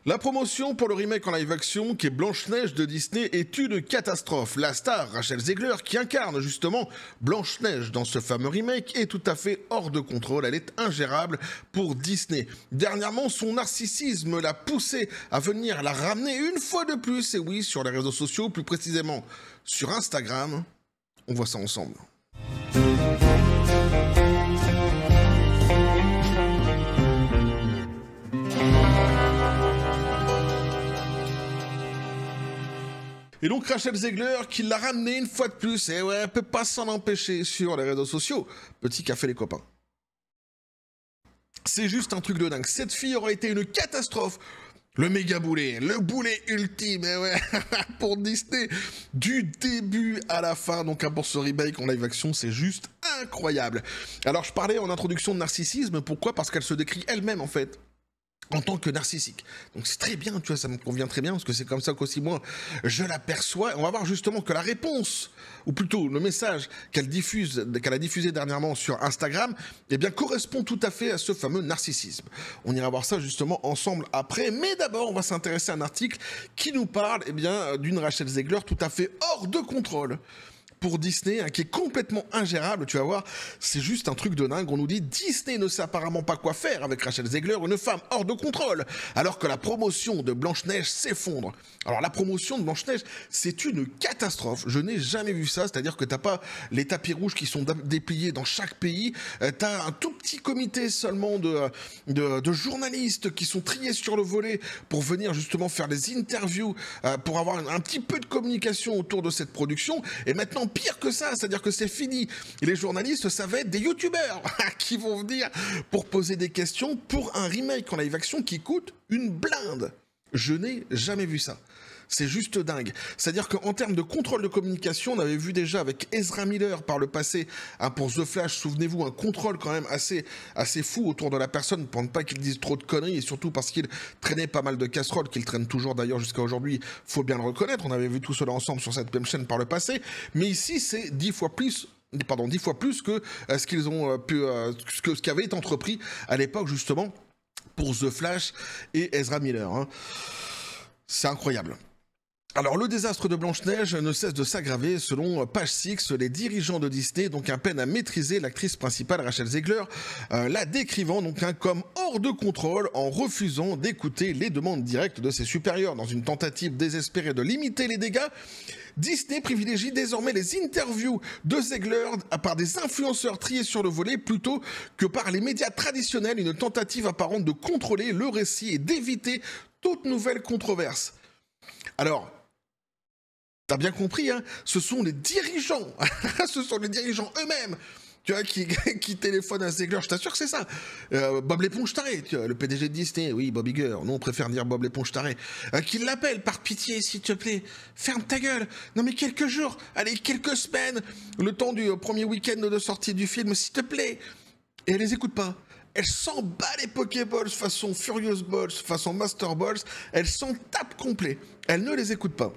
La promotion pour le remake en live action qui est Blanche-Neige de Disney est une catastrophe. La star Rachel Zegler, qui incarne justement Blanche-Neige dans ce fameux remake, est tout à fait hors de contrôle. Elle est ingérable pour Disney. Dernièrement, son narcissisme l'a poussée à venir la ramener une fois de plus, et oui, sur les réseaux sociaux, plus précisément sur Instagram. On voit ça ensemble. Et donc Rachel Zegler qui l'a ramené une fois de plus, et ouais, elle peut pas s'en empêcher sur les réseaux sociaux. Petit café les copains. C'est juste un truc de dingue. Cette fille aurait été une catastrophe. Le méga boulet, le boulet ultime, et ouais, pour Disney, du début à la fin. Donc pour ce remake en live action, c'est juste incroyable. Alors je parlais en introduction de narcissisme, pourquoi? Parce qu'elle se décrit elle-même en fait en tant que narcissique. Donc c'est très bien, tu vois, ça me convient très bien, parce que c'est comme ça qu'aussi moi, je l'aperçois. On va voir justement que la réponse, ou plutôt le message qu'elle a diffusé dernièrement sur Instagram, eh bien, correspond tout à fait à ce fameux narcissisme. On ira voir ça justement ensemble après, mais d'abord, on va s'intéresser à un article qui nous parle, eh bien, d'une Rachel Zegler tout à fait hors de contrôle pour Disney, qui est complètement ingérable, tu vas voir, c'est juste un truc de dingue. On nous dit Disney ne sait apparemment pas quoi faire avec Rachel Zegler, une femme hors de contrôle, alors que la promotion de Blanche-Neige s'effondre. Alors la promotion de Blanche-Neige, c'est une catastrophe. Je n'ai jamais vu ça, c'est-à-dire que t'as pas les tapis rouges qui sont dépliés dans chaque pays, t'as un tout petit comité seulement de journalistes qui sont triés sur le volet pour venir justement faire des interviews, pour avoir un petit peu de communication autour de cette production, et maintenant pire que ça, c'est-à-dire que c'est fini. Et les journalistes, ça va être des youtubeurs qui vont venir pour poser des questions pour un remake en live action qui coûte une blinde. Je n'ai jamais vu ça. C'est juste dingue. C'est-à-dire qu'en termes de contrôle de communication, on avait vu déjà avec Ezra Miller par le passé, pour The Flash, souvenez-vous, un contrôle quand même assez fou autour de la personne pour ne pas qu'il dise trop de conneries, et surtout parce qu'il traînait pas mal de casseroles, qu'il traîne toujours d'ailleurs jusqu'à aujourd'hui, faut bien le reconnaître. On avait vu tout cela ensemble sur cette même chaîne par le passé, mais ici c'est 10 fois plus que ce qu'ils ont ce qui avait été entrepris à l'époque justement pour The Flash et Ezra Miller. C'est incroyable. Alors le désastre de Blanche-Neige ne cesse de s'aggraver. Selon Page Six, les dirigeants de Disney donc peinent à maîtriser l'actrice principale Rachel Zegler, la décrivant donc comme hors de contrôle en refusant d'écouter les demandes directes de ses supérieurs. Dans une tentative désespérée de limiter les dégâts, Disney privilégie désormais les interviews de Zegler par des influenceurs triés sur le volet plutôt que par les médias traditionnels, une tentative apparente de contrôler le récit et d'éviter toute nouvelle controverse. Alors, t'as bien compris, hein, ce sont les dirigeants, ce sont les dirigeants eux-mêmes, tu vois, qui téléphonent à Zegler. Je t'assure que c'est ça. Bob l'éponge taré, tu vois, le PDG de Disney, oui, Bob Iger, nous on préfère dire Bob l'éponge taré, qui l'appelle par pitié, s'il te plaît, ferme ta gueule. Non mais quelques jours, allez, quelques semaines, le temps du premier week-end de sortie du film, s'il te plaît. Et elle les écoute pas. Elle s'en bat les Pokéballs façon Furious Balls, façon Master Balls, elle s'en tape complet. Elle ne les écoute pas.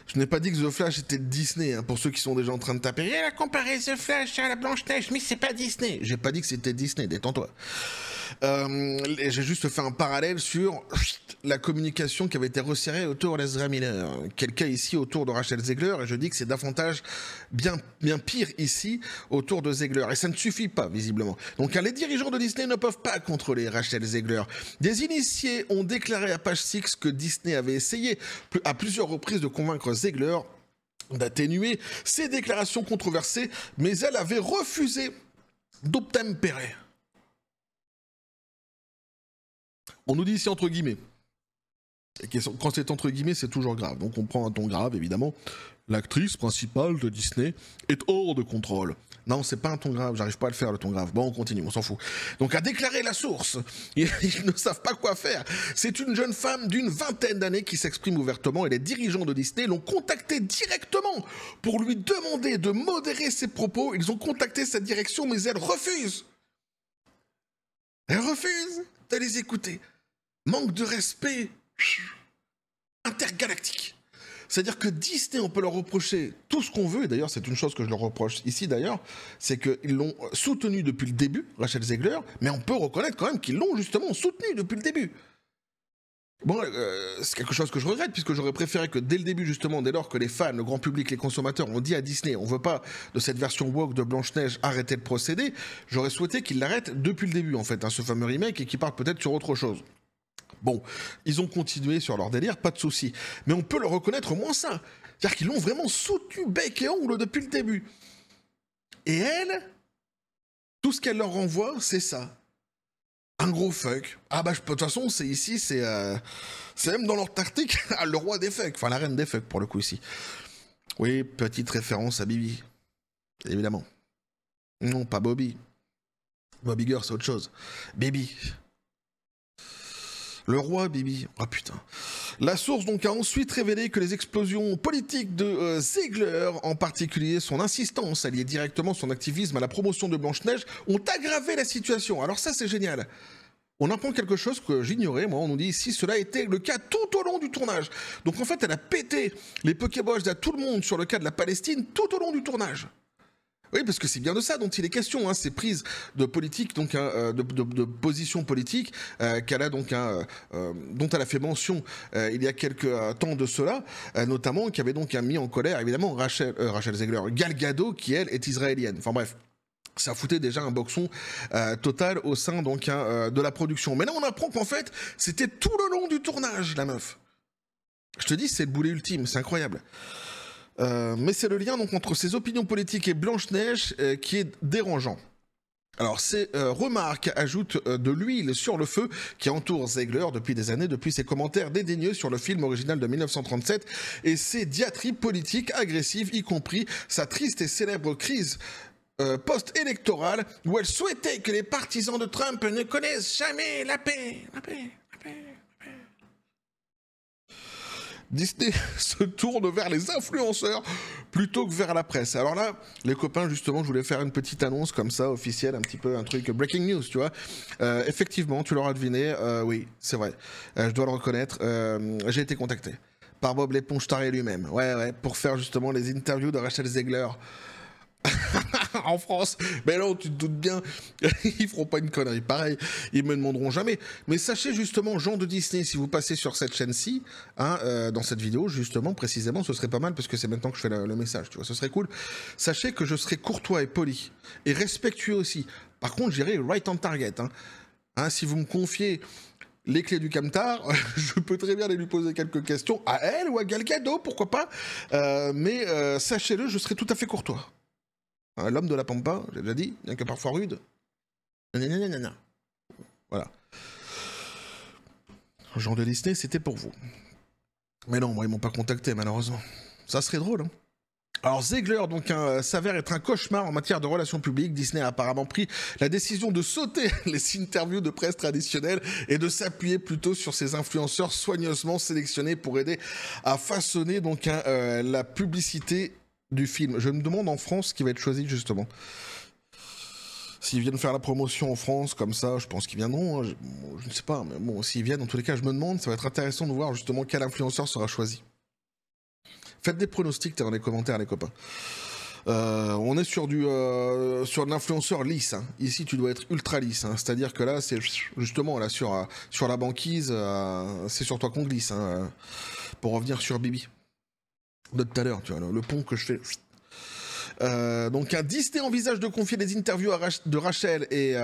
Je n'ai pas dit que The Flash était de Disney, pour ceux qui sont déjà en train de taper. Elle a comparé The Flash à la Blanche-Neige, mais c'est pas Disney. J'ai pas dit que c'était Disney, détends-toi. J'ai juste fait un parallèle sur la communication qui avait été resserrée autour d'Ezra Miller. Quel cas ici autour de Rachel Zegler, et je dis que c'est davantage bien pire ici autour de Zegler. Et ça ne suffit pas, visiblement. Donc les dirigeants de Disney ne peuvent pas contrôler Rachel Zegler. Des initiés ont déclaré à Page Six que Disney avait essayé à plusieurs reprises de convaincre Zegler d'atténuer ses déclarations controversées, mais elle avait refusé d'obtempérer. On nous dit ici entre guillemets. Et quand c'est entre guillemets, c'est toujours grave. Donc on prend un ton grave, évidemment. L'actrice principale de Disney est hors de contrôle. Non, c'est pas un ton grave, j'arrive pas à le faire le ton grave. Bon, on continue, on s'en fout. Donc à déclarer la source, ils ne savent pas quoi faire. C'est une jeune femme d'une vingtaine d'années qui s'exprime ouvertement et les dirigeants de Disney l'ont contactée directement pour lui demander de modérer ses propos. Ils ont contacté sa direction, mais elle refuse. Elle refuse de les écouter. Manque de respect intergalactique. C'est-à-dire que Disney, on peut leur reprocher tout ce qu'on veut, et d'ailleurs c'est une chose que je leur reproche ici d'ailleurs, c'est qu'ils l'ont soutenu depuis le début, Rachel Zegler, mais on peut reconnaître quand même qu'ils l'ont justement soutenu depuis le début. Bon, c'est quelque chose que je regrette, puisque j'aurais préféré que dès le début, justement, dès lors que les fans, le grand public, les consommateurs ont dit à Disney, on veut pas de cette version woke de Blanche-Neige, arrêter de procéder, j'aurais souhaité qu'ils l'arrêtent depuis le début, en fait, hein, ce fameux remake, et qu'ils partent peut-être sur autre chose. Bon, ils ont continué sur leur délire, pas de souci. Mais on peut le reconnaître au moins ça. C'est-à-dire qu'ils l'ont vraiment soutenu bec et ongle depuis le début. Et elle, tout ce qu'elle leur renvoie, c'est ça. Un gros fuck. Ah bah de toute façon, c'est ici, c'est même dans leur tactique, le roi des fucks. Enfin, la reine des fucks, pour le coup, ici. Oui, petite référence à Bibi. Évidemment. Non, pas Bobby. Bobby Girl, c'est autre chose. Bibi. Le roi Bibi. Ah putain. La source donc a ensuite révélé que les explosions politiques de Ziegler, en particulier son insistance à lier directement son activisme à la promotion de Blanche-Neige, ont aggravé la situation. Alors ça c'est génial. On apprend quelque chose que j'ignorais, moi on nous dit ici, cela a été le cas tout au long du tournage. Donc en fait elle a pété les Pokéballs à tout le monde sur le cas de la Palestine tout au long du tournage. Oui, parce que c'est bien de ça dont il est question, hein, ces prises de politique, donc de position politique qu'elle a donc dont elle a fait mention il y a quelques temps de cela, notamment qui avait donc mis en colère évidemment Rachel Zegler, Gal Gadot qui elle est israélienne. Enfin bref. Ça foutait déjà un boxon total au sein donc de la production. Mais là on apprend qu'en fait c'était tout le long du tournage la meuf. Je te dis c'est le boulet ultime, c'est incroyable. Mais c'est le lien donc entre ses opinions politiques et Blanche-Neige qui est dérangeant. Alors ces remarques ajoutent de l'huile sur le feu qui entoure Ziegler depuis des années, depuis ses commentaires dédaigneux sur le film original de 1937 et ses diatribes politiques agressives, y compris sa triste et célèbre crise post-électorale où elle souhaitait que les partisans de Trump ne connaissent jamais la paix. Disney se tourne vers les influenceurs plutôt que vers la presse. Alors là, les copains, justement, je voulais faire une petite annonce comme ça, officielle, un petit peu un truc breaking news, tu vois. Effectivement, tu l'auras deviné, oui, c'est vrai. Je dois le reconnaître, j'ai été contacté par Bob l'éponge taré lui-même. Ouais, pour faire justement les interviews de Rachel Zegler. En France, mais non, tu te doutes bien, ils feront pas une connerie pareil, ils me demanderont jamais. Mais sachez justement, gens de Disney, si vous passez sur cette chaîne-ci, hein, dans cette vidéo, justement, précisément, ce serait pas mal parce que c'est maintenant que je fais le message, tu vois, ce serait cool. Sachez que je serai courtois et poli, et respectueux aussi. Par contre, j'irai right on target. Hein, si vous me confiez les clés du camtar, je peux très bien aller lui poser quelques questions, à elle ou à Gal Gadot, pourquoi pas, mais sachez-le, je serai tout à fait courtois. L'homme de la pampa, j'ai déjà dit, bien que parfois rude. Voilà. Jean de Disney, c'était pour vous. Mais non, moi, ils m'ont pas contacté, malheureusement. Ça serait drôle, hein. Alors Ziegler donc s'avère être un cauchemar en matière de relations publiques. Disney a apparemment pris la décision de sauter les interviews de presse traditionnelles et de s'appuyer plutôt sur ses influenceurs soigneusement sélectionnés pour aider à façonner donc la publicité du film. Je me demande en France qui va être choisi justement. S'ils viennent faire la promotion en France comme ça, je pense qu'ils viendront. Hein. Je ne sais pas, mais bon, s'ils viennent, en tous les cas, je me demande, ça va être intéressant de voir justement quel influenceur sera choisi. Faites des pronostics dans les commentaires, les copains. On est sur de l'influenceur lisse. Hein. Ici, tu dois être ultra lisse. Hein. C'est-à-dire que là, c'est justement là sur la banquise, c'est sur toi qu'on glisse. Hein, pour revenir sur Bibi. De tout à l'heure, tu vois, le pont que je fais. Donc Disney envisage de confier des interviews de Rachel et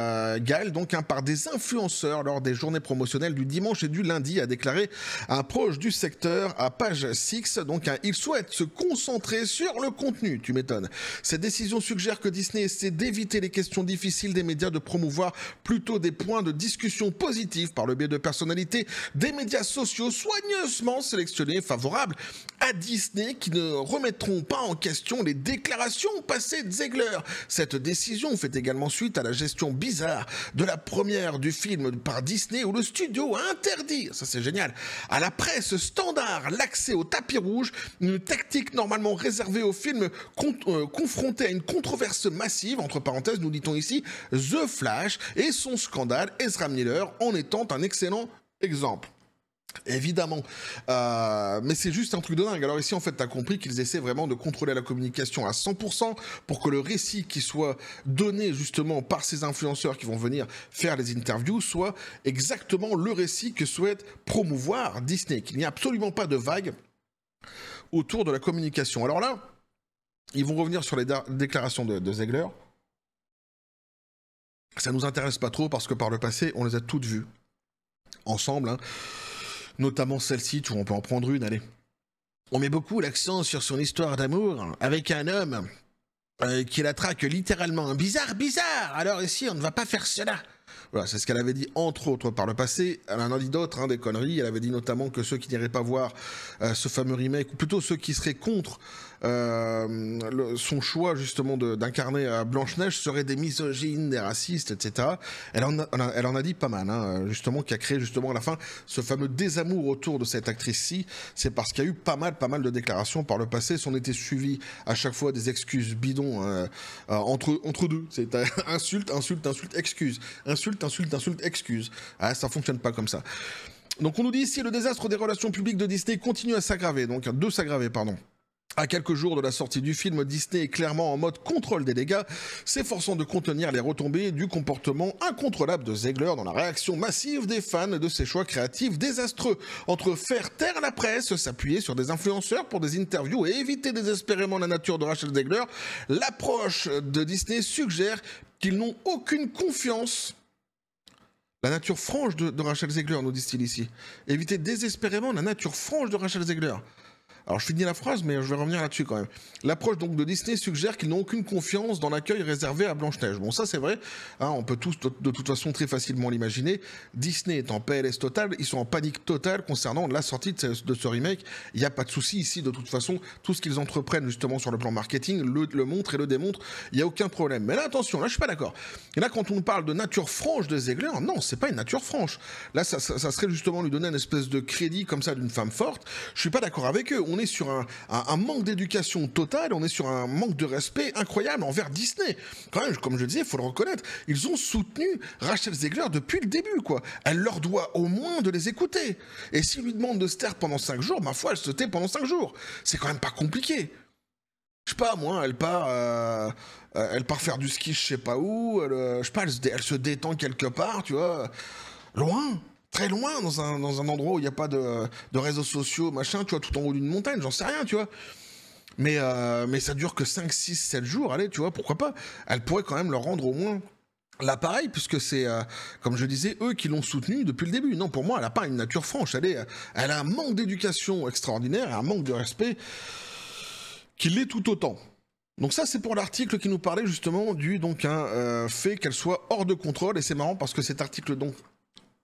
Gal donc par des influenceurs lors des journées promotionnelles du dimanche et du lundi, a déclaré un proche du secteur à page 6. Donc il souhaite se concentrer sur le contenu, tu m'étonnes. Cette décision suggère que Disney essaie d'éviter les questions difficiles des médias, de promouvoir plutôt des points de discussion positifs par le biais de personnalités des médias sociaux soigneusement sélectionnés favorables à Disney, qui ne remettront pas en question les déclarations passées de Ziegler. Cette décision fait également suite à la gestion bizarre de la première du film par Disney, où le studio a interdit, ça c'est génial, à la presse standard l'accès au tapis rouge, une tactique normalement réservée aux films confrontés à une controverse massive, entre parenthèses nous dit-on ici, The Flash et son scandale Ezra Miller en étant un excellent exemple. Évidemment, mais c'est juste un truc de dingue. Alors ici, en fait, tu as compris qu'ils essaient vraiment de contrôler la communication à 100% pour que le récit qui soit donné justement par ces influenceurs qui vont venir faire les interviews soit exactement le récit que souhaite promouvoir Disney, qu'il n'y a absolument pas de vague autour de la communication. Alors là, ils vont revenir sur les déclarations de Ziegler. Ça nous intéresse pas trop parce que par le passé, on les a toutes vues ensemble, hein. Notamment celle-ci, on peut en prendre une, allez. On met beaucoup l'accent sur son histoire d'amour avec un homme qui la traque littéralement. Bizarre, bizarre. Alors ici, on ne va pas faire cela. Voilà, c'est ce qu'elle avait dit entre autres par le passé. Elle en a dit d'autres, hein, des conneries. Elle avait dit notamment que ceux qui n'iraient pas voir ce fameux remake, ou plutôt ceux qui seraient contre son choix justement d'incarner Blanche-Neige seraient des misogynes, des racistes, etc. Elle en a dit pas mal, hein, justement, qui a créé justement à la fin ce fameux désamour autour de cette actrice-ci. C'est parce qu'il y a eu pas mal de déclarations par le passé. On était suivi à chaque fois des excuses bidons entre deux. C'est insulte, excuse. Insulte, excuse. Ah, ça fonctionne pas comme ça. Donc on nous dit ici le désastre des relations publiques de Disney continue à s'aggraver, À quelques jours de la sortie du film, Disney est clairement en mode contrôle des dégâts, s'efforçant de contenir les retombées du comportement incontrôlable de Ziegler dans la réaction massive des fans de ses choix créatifs désastreux. Entre faire taire la presse, s'appuyer sur des influenceurs pour des interviews et éviter désespérément la nature de Rachel Ziegler, l'approche de Disney suggère qu'ils n'ont aucune confiance. La nature franche de Rachel Ziegler, nous disent-ils ici. Éviter désespérément la nature franche de Rachel Ziegler. Alors je finis la phrase, mais je vais revenir là-dessus quand même. L'approche donc de Disney suggère qu'ils n'ont aucune confiance dans l'accueil réservé à Blanche-Neige. Bon, ça c'est vrai, hein, on peut tous de toute façon très facilement l'imaginer. Disney est en PLS total, ils sont en panique totale concernant la sortie de ce remake. Il n'y a pas de souci ici, de toute façon, tout ce qu'ils entreprennent justement sur le plan marketing le montre et le démontre, il n'y a aucun problème. Mais là attention, là je suis pas d'accord. Et là quand on parle de nature franche de Ziegler, non, c'est pas une nature franche. Là ça serait justement lui donner une espèce de crédit comme ça d'une femme forte. Je suis pas d'accord avec eux. On est sur un manque d'éducation totale, on est sur un manque de respect incroyable envers Disney. Quand même, comme je le disais, il faut le reconnaître, ils ont soutenu Rachel Ziegler depuis le début, quoi. Elle leur doit au moins de les écouter. Et s'ils lui demandent de se taire pendant 5 jours, ma foi, elle se tait pendant 5 jours. C'est quand même pas compliqué. Je sais pas, moi, elle part faire du ski, je sais pas où, je sais pas, elle se détend quelque part, tu vois, loin. Très loin, dans un endroit où il n'y a pas de réseaux sociaux, machin, tu vois, tout en haut d'une montagne, j'en sais rien, tu vois. Mais ça dure que 5, 6, 7 jours, allez, tu vois, pourquoi pas. Elle pourrait quand même leur rendre au moins l'appareil, puisque c'est, comme je disais, eux qui l'ont soutenue depuis le début. Non, pour moi, elle n'a pas une nature franche, elle a un manque d'éducation extraordinaire, un manque de respect qui l'est tout autant. Donc ça, c'est pour l'article qui nous parlait justement du fait qu'elle soit hors de contrôle, et c'est marrant parce que cet article, donc,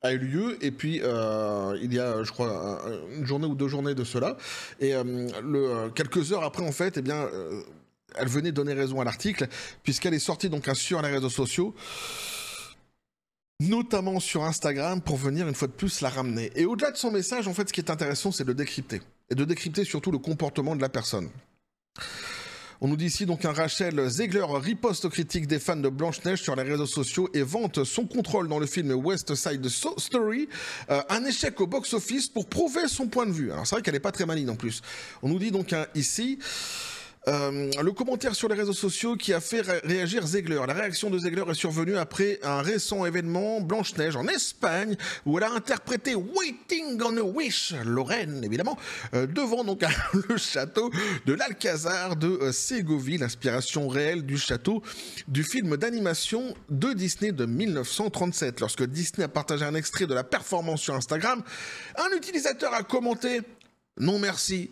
a eu lieu, et puis il y a, je crois, une journée ou 2 journées de cela, et quelques heures après, en fait, eh bien, elle venait donner raison à l'article, puisqu'elle est sortie donc sur les réseaux sociaux, notamment sur Instagram, pour venir une fois de plus la ramener. Et au-delà de son message, en fait, ce qui est intéressant, c'est de le décrypter, et de décrypter surtout le comportement de la personne. On nous dit ici donc un Rachel Ziegler riposte aux critiques des fans de Blanche-Neige sur les réseaux sociaux et vante son contrôle dans le film West Side Story, un échec au box-office pour prouver son point de vue. Alors c'est vrai qu'elle n'est pas très maligne en plus. On nous dit donc ici... le commentaire sur les réseaux sociaux qui a fait réagir Ziegler. La réaction de Ziegler est survenue après un récent événement Blanche-Neige en Espagne où elle a interprété Waiting on a Wish, Lorraine évidemment, devant donc le château de l'Alcazar de Ségovie, l'inspiration réelle du château du film d'animation de Disney de 1937. Lorsque Disney a partagé un extrait de la performance sur Instagram, un utilisateur a commenté « Non merci ».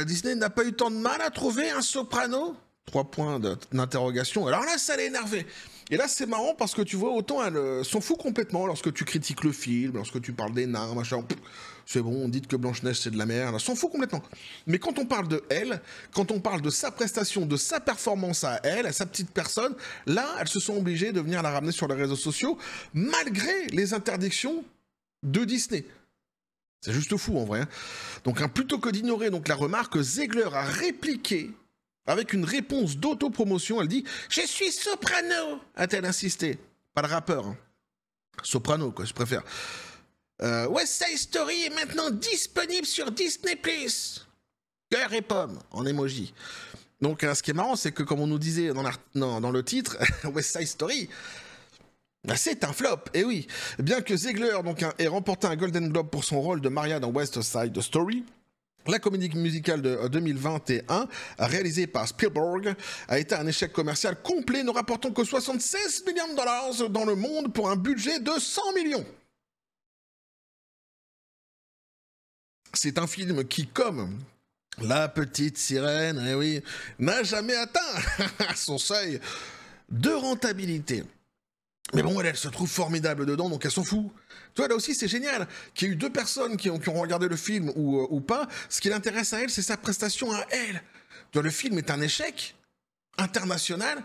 Disney n'a pas eu tant de mal à trouver un soprano ? 3 points d'interrogation. Alors là, ça l'a énervé. Et là, c'est marrant parce que tu vois, autant elle s'en fout complètement lorsque tu critiques le film, lorsque tu parles des nains, machin. C'est bon, dites que Blanche-Neige c'est de la merde. Elle s'en fout complètement. Mais quand on parle de elle, quand on parle de sa prestation, de sa performance à elle, à sa petite personne, là, elles se sont obligées de venir la ramener sur les réseaux sociaux, malgré les interdictions de Disney. C'est juste fou en vrai. Hein. Donc plutôt que d'ignorer donc la remarque, Ziegler a répliqué avec une réponse d'autopromotion. Elle dit « Je suis soprano !» a-t-elle insisté. Pas le rappeur. Hein. Soprano, quoi, je préfère. West Side Story est maintenant disponible sur Disney+. Cœur et pomme, en emoji. Donc, ce qui est marrant, c'est que comme on nous disait dans le titre, West Side Story, c'est un flop, et oui. Bien que Ziegler ait remporté un Golden Globe pour son rôle de Maria dans West Side Story, la comédie musicale de 2021, réalisée par Spielberg, a été un échec commercial complet, ne rapportant que 76 millions de dollars dans le monde pour un budget de 100 millions. C'est un film qui, comme La Petite Sirène, eh oui, n'a jamais atteint son seuil de rentabilité. Mais bon, elle se trouve formidable dedans, donc elle s'en fout. Tu vois, là aussi, c'est génial qu'il y ait eu deux personnes qui ont regardé le film ou pas. Ce qui l'intéresse à elle, c'est sa prestation à elle. Tu vois, le film est un échec international,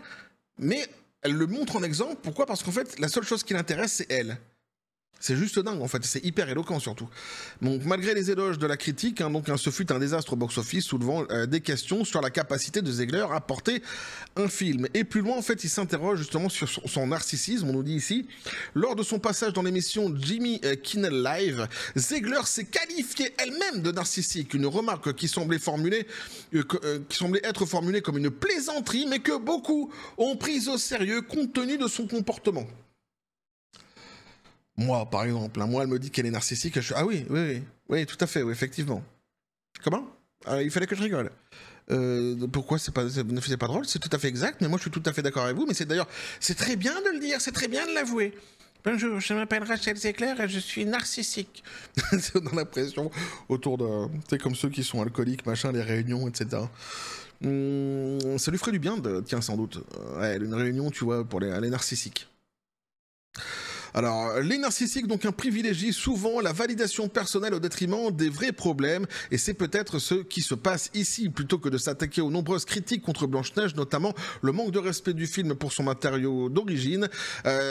mais elle le montre en exemple. Pourquoi? Parce qu'en fait, la seule chose qui l'intéresse, c'est elle. C'est juste dingue en fait, c'est hyper éloquent surtout. Donc malgré les éloges de la critique, ce fut un désastre au box-office, soulevant des questions sur la capacité de Ziegler à porter un film. Et plus loin en fait, il s'interroge justement sur son narcissisme, on nous dit ici. Lors de son passage dans l'émission Jimmy Kimmel Live, Ziegler s'est qualifiée elle-même de narcissique, une remarque qui semblait être formulée comme une plaisanterie, mais que beaucoup ont prise au sérieux compte tenu de son comportement. Moi, par exemple, moi, elle me dit qu'elle est narcissique. Ah oui, tout à fait, oui, effectivement. Comment? Il fallait que je rigole. Pourquoi c'est pas drôle? C'est tout à fait exact, mais moi, je suis tout à fait d'accord avec vous. Mais c'est très bien de le dire, c'est très bien de l'avouer. Bonjour, je m'appelle Rachel Ziegler et je suis narcissique. On a l'impression autour de, tu sais, comme ceux qui sont alcooliques, machin, les réunions, etc. Ça lui ferait du bien, tiens, sans doute. Une réunion, tu vois, pour les narcissiques. Alors, les narcissiques privilégient souvent la validation personnelle au détriment des vrais problèmes, et c'est peut-être ce qui se passe ici. Plutôt que de s'attaquer aux nombreuses critiques contre Blanche-Neige, notamment le manque de respect du film pour son matériau d'origine,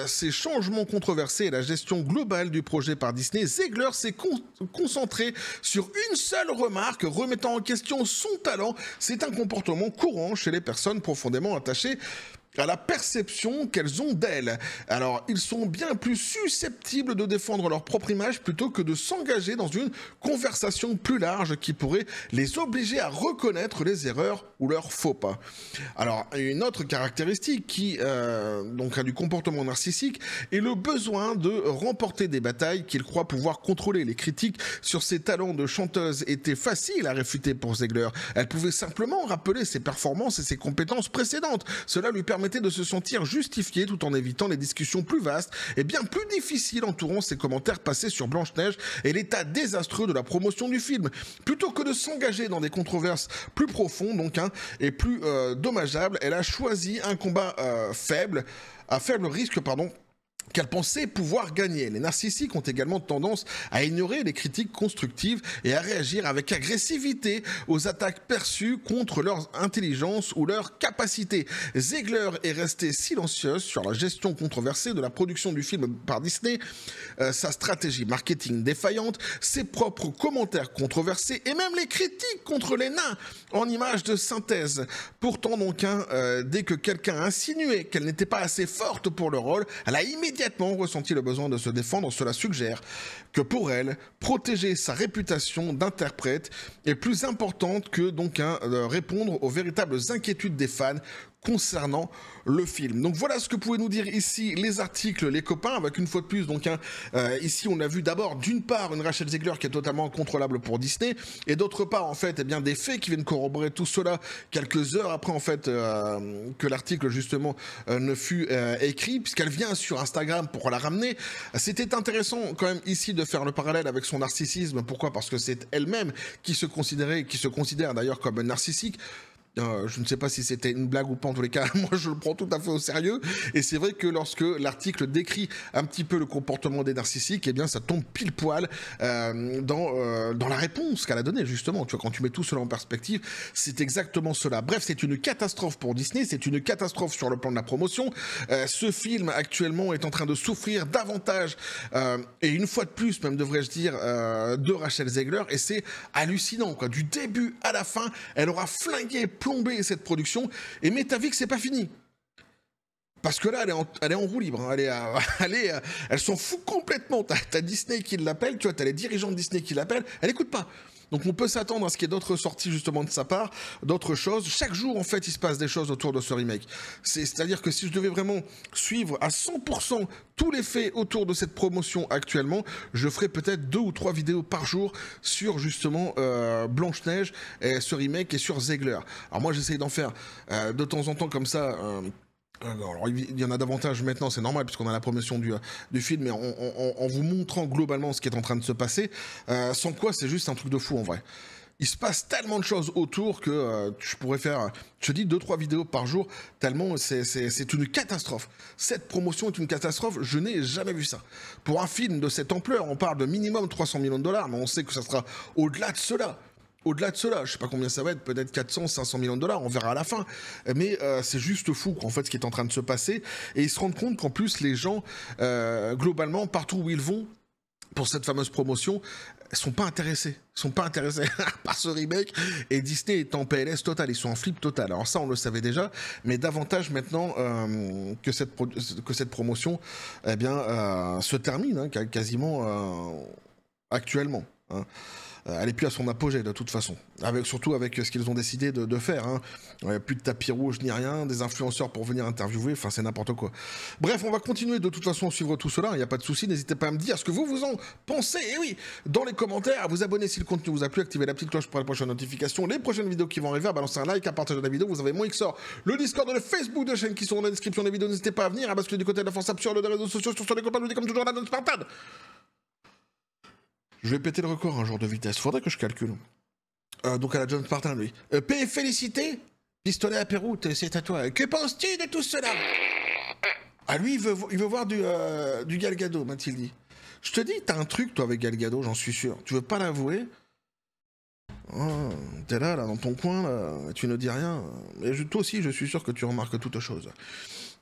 ces changements controversés et la gestion globale du projet par Disney, Ziegler s'est concentré sur une seule remarque, remettant en question son talent. C'est un comportement courant chez les personnes profondément attachées à la perception qu'elles ont d'elles. Alors, ils sont bien plus susceptibles de défendre leur propre image plutôt que de s'engager dans une conversation plus large qui pourrait les obliger à reconnaître les erreurs ou leurs faux pas. Alors, une autre caractéristique qui a du comportement narcissique est le besoin de remporter des batailles qu'il croit pouvoir contrôler. Les critiques sur ses talents de chanteuse étaient faciles à réfuter pour Ziegler. Elle pouvait simplement rappeler ses performances et ses compétences précédentes. Cela lui permettait de se sentir justifié tout en évitant les discussions plus vastes et bien plus difficiles entourant ses commentaires passés sur Blanche-Neige et l'état désastreux de la promotion du film. Plutôt que de s'engager dans des controverses plus profondes et plus dommageables, elle a choisi un combat à faible risque, qu'elle pensait pouvoir gagner. Les narcissiques ont également tendance à ignorer les critiques constructives et à réagir avec agressivité aux attaques perçues contre leur intelligence ou leur capacité. Ziegler est restée silencieuse sur la gestion controversée de la production du film par Disney, sa stratégie marketing défaillante, ses propres commentaires controversés et même les critiques contre les nains en images de synthèse. Pourtant dès que quelqu'un a insinué qu'elle n'était pas assez forte pour le rôle, elle a immédiatement ressenti le besoin de se défendre. Cela suggère que pour elle, protéger sa réputation d'interprète est plus importante que répondre aux véritables inquiétudes des fans concernant le film. Donc voilà ce que pouvaient nous dire ici les articles, les copains, avec une fois de plus, ici on a vu d'abord d'une part une Rachel Ziegler qui est totalement incontrôlable pour Disney, et d'autre part en fait des faits qui viennent corroborer tout cela quelques heures après en fait que l'article justement ne fut écrit, puisqu'elle vient sur Instagram pour la ramener. C'était intéressant quand même ici de faire le parallèle avec son narcissisme. Pourquoi? Parce que c'est elle-même qui se considère d'ailleurs comme narcissique. Je ne sais pas si c'était une blague ou pas, en tous les cas, moi je le prends tout à fait au sérieux, et c'est vrai que lorsque l'article décrit un petit peu le comportement des narcissiques, eh bien ça tombe pile poil dans la réponse qu'elle a donnée, justement. Tu vois, quand tu mets tout cela en perspective, c'est exactement cela. Bref, c'est une catastrophe pour Disney, c'est une catastrophe sur le plan de la promotion. Ce film actuellement est en train de souffrir davantage, et une fois de plus même devrais-je dire, de Rachel Ziegler, et c'est hallucinant, quoi. Du début à la fin, elle aura flingué, plombé cette production, et mais t'as vu que c'est pas fini. Parce que là, elle est en roue libre. Hein. Elle s'en fout complètement. T'as Disney qui l'appelle, tu vois, t'as les dirigeants de Disney qui l'appellent. Elle écoute pas. Donc on peut s'attendre à ce qu'il y ait d'autres sorties justement de sa part, d'autres choses. Chaque jour, en fait, il se passe des choses autour de ce remake. C'est-à-dire que si je devais vraiment suivre à 100% tous les faits autour de cette promotion actuellement, je ferais peut-être 2 ou 3 vidéos par jour sur justement Blanche-Neige, et ce remake et sur Ziegler. Alors moi, j'essaye d'en faire de temps en temps comme ça... Alors, il y en a davantage maintenant, c'est normal, puisqu'on a la promotion du film, mais en vous montrant globalement ce qui est en train de se passer, sans quoi c'est juste un truc de fou en vrai. Il se passe tellement de choses autour que je pourrais faire, je te dis, 2-3 vidéos par jour, tellement c'est une catastrophe. Cette promotion est une catastrophe, je n'ai jamais vu ça. Pour un film de cette ampleur, on parle de minimum 300 millions de dollars, mais on sait que ça sera au-delà de cela. Au-delà de cela, je sais pas combien ça va être, peut-être 400, 500 millions de dollars, on verra à la fin. Mais c'est juste fou, en fait, ce qui est en train de se passer. Et ils se rendent compte qu'en plus, les gens, globalement, partout où ils vont, pour cette fameuse promotion, sont pas intéressés. Sont pas intéressés par ce remake. Et Disney est en PLS total, ils sont en flip total. Alors ça, on le savait déjà, mais davantage maintenant que cette promotion, eh bien, se termine, hein, quasiment actuellement. Hein. Elle n'est plus à son apogée de toute façon, surtout avec ce qu'ils ont décidé de faire. Hein. Plus de tapis rouge ni rien, des influenceurs pour venir interviewer, enfin c'est n'importe quoi. Bref, on va continuer de toute façon à suivre tout cela, il n'y a pas de souci, n'hésitez pas à me dire ce que vous en pensez, et oui, dans les commentaires, à vous abonner si le contenu vous a plu, activez la petite cloche pour les prochaines notifications, les prochaines vidéos qui vont arriver, à balancer un like, à partager la vidéo, vous avez mon XOR, le Discord, le Facebook de chaîne qui sont dans la description des vidéos, n'hésitez pas à venir, à basculer du côté de la force absurde des réseaux sociaux, sur les copains, nous dit comme toujours la donne Spartan. Je vais péter le record un jour de vitesse. Faudrait que je calcule. Donc à la John Spartan, lui. Paix et félicité. Pistolet à Péroute, c'est à toi. Que penses-tu de tout cela? Ah, lui, il veut voir du Gal Gadot, m'a-t-il dit. Je te dis, t'as un truc, toi, avec Gal Gadot, j'en suis sûr. Tu veux pas l'avouer? Oh, t'es là, dans ton coin, là, tu ne dis rien. Et toi aussi, je suis sûr que tu remarques toutes choses.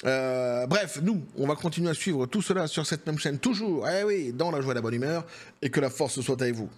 Bref, nous, on va continuer à suivre tout cela sur cette même chaîne, toujours, eh oui, dans la joie et la bonne humeur, et que la force soit avec vous.